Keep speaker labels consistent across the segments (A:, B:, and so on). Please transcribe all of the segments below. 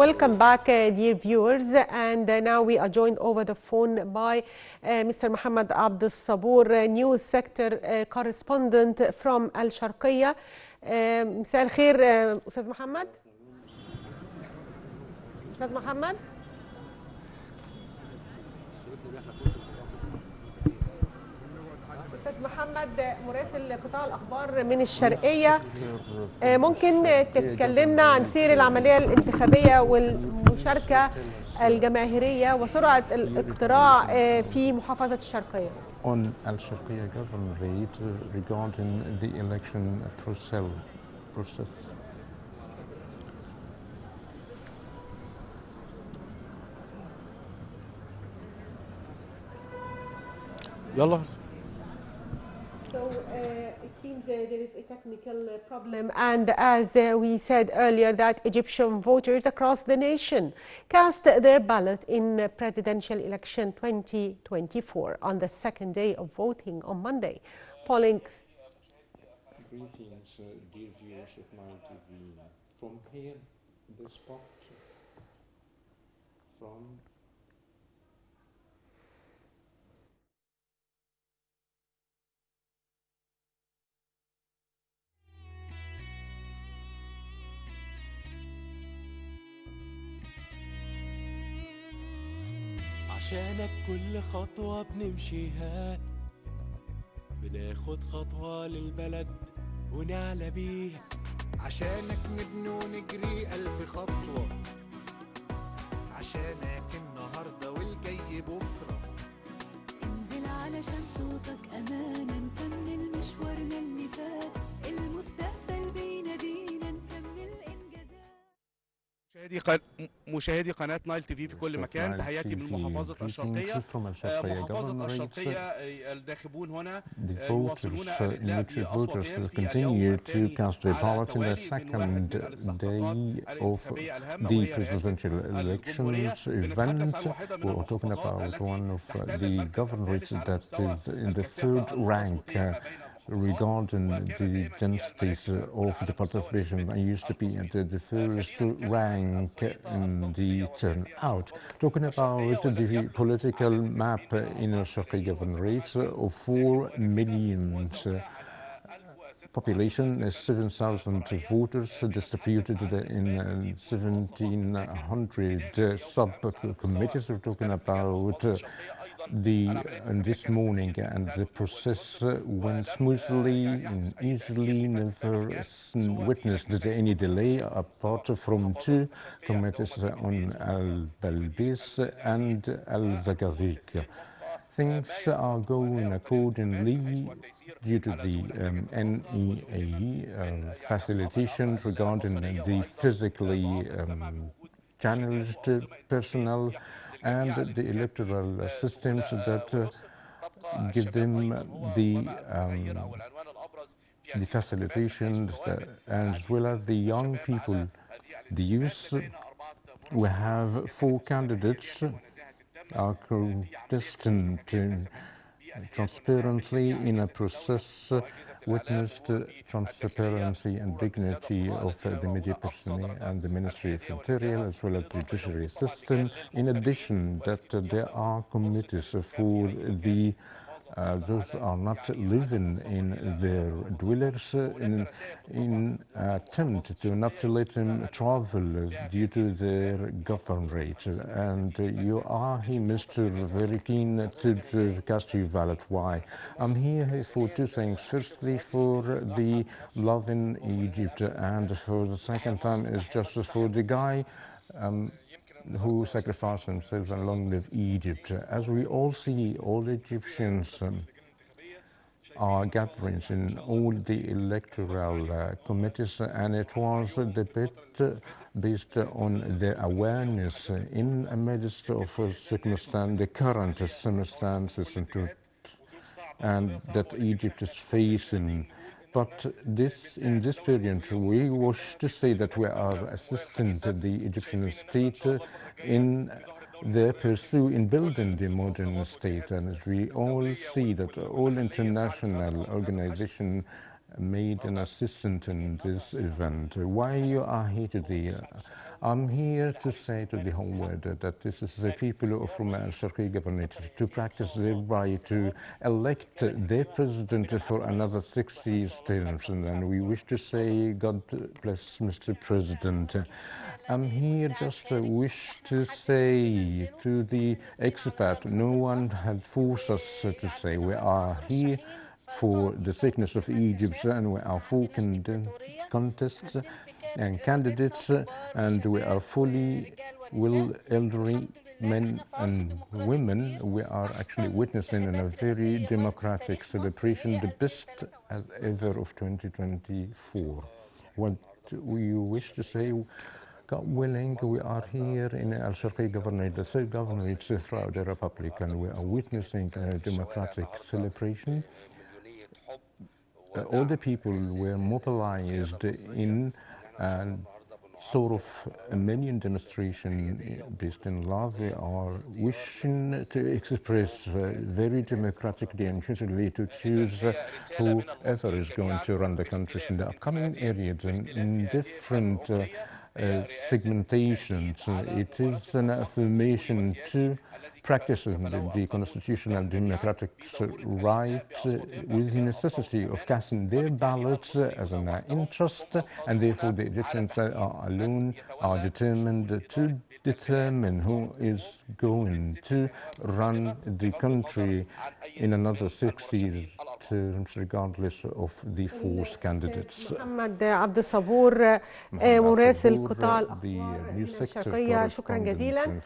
A: Welcome back, dear viewers. And now we are joined over the phone by Mr. Mohamed Abdel Sabour, news sector correspondent from الشرقية. مساء الخير أستاذ محمد. أستاذ محمد. أستاذ محمد مراسل قطاع الأخبار من الشرقية، ممكن تتكلمنا عن سير العملية الانتخابية والمشاركة الجماهيرية وسرعة الاقتراع في محافظة الشرقية.
B: On Al-Sharqiyya Governorate regarding the election process.
C: يلا.
A: So it seems there is a technical problem, and as we said earlier, that Egyptian voters across the nation cast their ballot in presidential election 2024 on the second day of voting on Monday. Polling.
B: Greetings, dear viewers of my TV. From here, the spot from
D: عشانك كل خطوة بنمشيها بناخد خطوة للبلد ونعلى بيها.
E: عشانك نبني ونجري 1000 خطوة، عشانك النهاردة والجاي بكرة.
F: انزل علشان صوتك أمانة، نكمل مشوارنا اللي فات، المستقبل بينادينا نكمل إنجازات.
C: مشاهدي قناة نايل تي في في كل مكان، تحياتي من محافظة الشرقية. محافظة الشرقية الناخبون هنا يواصلون الإدلاء بأصواتهم في اليوم الثاني على التوالي من
B: the presidential elections event. We're talking about one of the governorates that is in the third rank regarding the densities of the participation. I used to be at the first rank in the turnout. Talking about the political map in Al-Sharqiyya governorate of 4 million population is 7,000 voters distributed in 1,700 sub-committees. We're talking about this morning, and the process went smoothly and easily. Never witnessed any delay apart from 2 committees on Al-Balbis and Al-Zagazig. Things are going accordingly due to the NEA facilitation regarding the physically challenged personnel and the electoral systems that give them the facilitation, as well as the young people, the youth. We have 4 candidates are contestant transparently in a process, witnessed transparency and dignity of the media personnel and the Ministry of Interior, as well as the judiciary system. In addition, that there are committees for the those are not living in their dwellers in attempt to not to let them travel due to their governorate. And you are here, Mr. very keen to cast your ballot. Why? I'm here for 2 things. Firstly, for the love in Egypt, and for the second time is justice for the guy who sacrificed themselves and long live Egypt. As we all see, all Egyptians are gatherings in all the electoral committees, and it was a debate based on their awareness in the midst of the current circumstances and that Egypt is facing. But in this period, we wish to say that we are assisting the Egyptian state in their pursuit in building the modern state. And as we all see that all international organizations made an assistant in this event. Why you are here today? I'm here to say to the whole world that this is the people from Al-Sharqiya Governorate to practice their right to elect their president for another 6 terms. And we wish to say, God bless Mr. President. I'm here just to wish to say to the expat, no one had forced us to say we are here for the thickness of Egypt, and we are for contests and candidates, and we are fully elderly men and women. We are actually witnessing in a very democratic celebration, the best as ever of 2024. What you wish to say? God willing, we are here in Al-Sharqiya Governorate, the third governorate throughout the Republic, and we are witnessing a democratic celebration. All the people were mobilized in sort of a million demonstration based in love. They are wishing to express very democratically and usually to choose whoever is going to run the country in the upcoming periods in different segmentations. It is an affirmation to practicing the constitutional democratic right with the necessity of casting their ballots as an interest, and therefore the Egyptians alone are determined to determine who is going to run the country in another 60 terms, regardless of the force candidates.
A: محمد عبد الصبور مراسل قطاع الأخبار من الشرقية، شكرا جزيلا.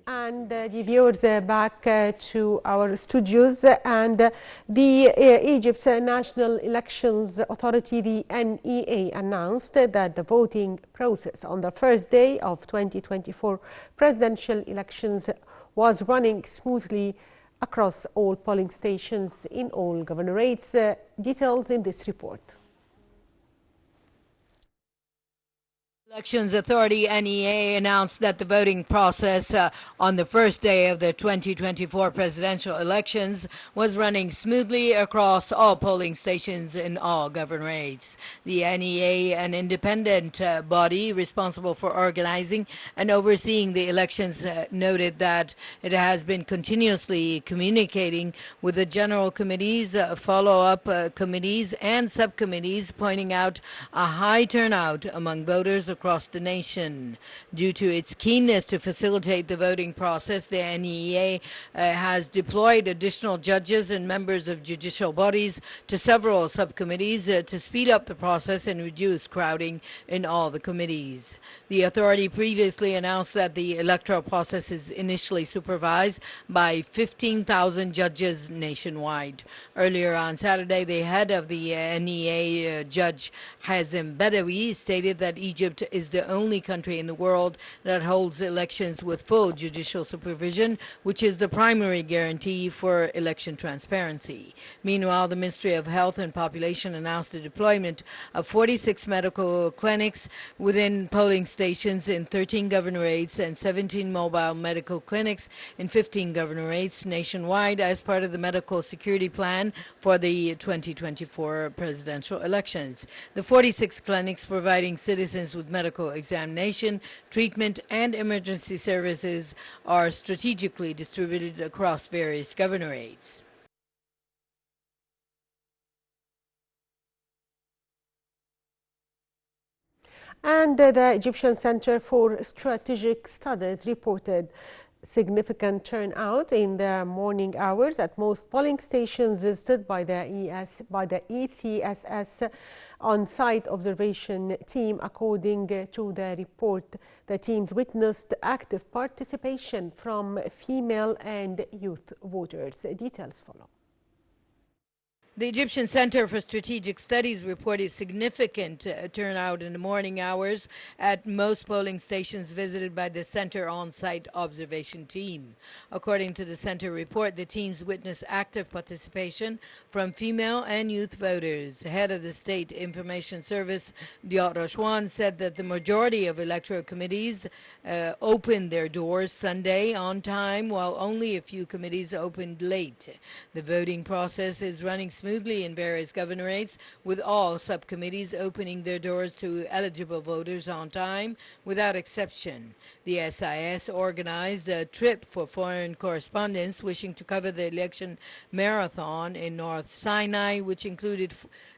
A: And the viewers back to our studios, and the Egypt's National Elections Authority, the NEA, announced that the voting process on the first day of 2024 presidential elections was running smoothly across all polling stations in all governorates. Details in this report.
G: Elections Authority NEA announced that the voting process on the first day of the 2024 presidential elections was running smoothly across all polling stations in all governorates. The NEA, an independent body responsible for organizing and overseeing the elections, noted that it has been continuously communicating with the general committees, follow-up committees, and subcommittees, pointing out a high turnout among voters across the nation. Due to its keenness to facilitate the voting process, the NEA has deployed additional judges and members of judicial bodies to several subcommittees to speed up the process and reduce crowding in all the committees. The authority previously announced that the electoral process is initially supervised by 15,000 judges nationwide. Earlier on Saturday, the head of the NEA, Judge Hazem Badawi, stated that Egypt is the only country in the world that holds elections with full judicial supervision, which is the primary guarantee for election transparency. Meanwhile, the Ministry of Health and Population announced the deployment of 46 medical clinics within polling stations in 13 governorates and 17 mobile medical clinics in 15 governorates nationwide as part of the medical security plan for the 2024 presidential elections. The 46 clinics providing citizens with medical examination, treatment, and emergency services are strategically distributed across various governorates.
A: And the Egyptian Center for Strategic Studies reported significant turnout in the morning hours at most polling stations visited by the ECSS on-site observation team. According to the report, the teams witnessed active participation from female and youth voters. Details follow.
G: The Egyptian Center for Strategic Studies reported significant turnout in the morning hours at most polling stations visited by the center on-site observation team. According to the center report, the teams witnessed active participation from female and youth voters. Head of the State Information Service, Diat Rashwan, said that the majority of electoral committees opened their doors Sunday on time, while only a few committees opened late. The voting process is running smoothly smoothly in various governorates, with all subcommittees opening their doors to eligible voters on time without exception. The SIS organized a trip for foreign correspondents wishing to cover the election marathon in North Sinai, which included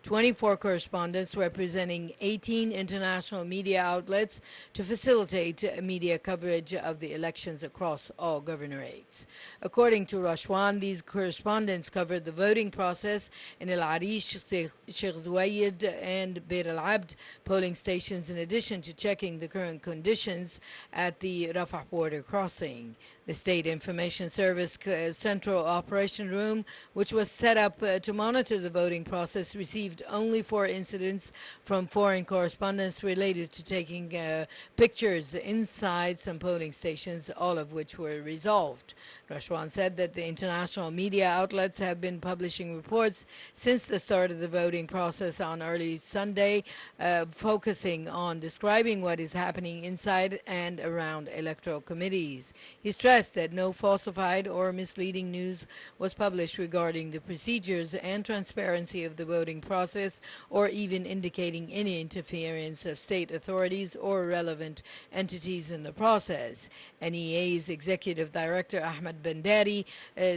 G: 24 correspondents representing 18 international media outlets to facilitate media coverage of the elections across all governorates. According to Rashwan, these correspondents covered the voting process in El Arish, Sheikh Zouayed, and Bir Al Abd polling stations, in addition to checking the current conditions at the Rafah border crossing. The State Information Service Central Operation Room, which was set up to monitor the voting process, received only 4 incidents from foreign correspondents related to taking pictures inside some polling stations, all of which were resolved. Rashwan said that the international media outlets have been publishing reports since the start of the voting process on early Sunday, focusing on describing what is happening inside and around electoral committees. He stressed that no falsified or misleading news was published regarding the procedures and transparency of the voting process, or even indicating any interference of state authorities or relevant entities in the process. NEA's Executive Director Ahmed Bandari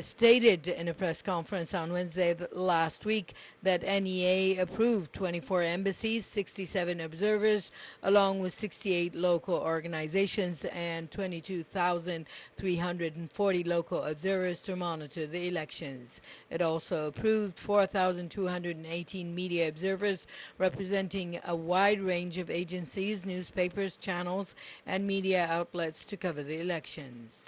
G: stated in a press conference on Wednesday last week that NEA approved 24 embassies, 67 observers, along with 68 local organizations and 22,340 local observers to monitor the elections. It also approved 4,218 media observers representing a wide range of agencies, newspapers, channels, and media outlets to cover the elections.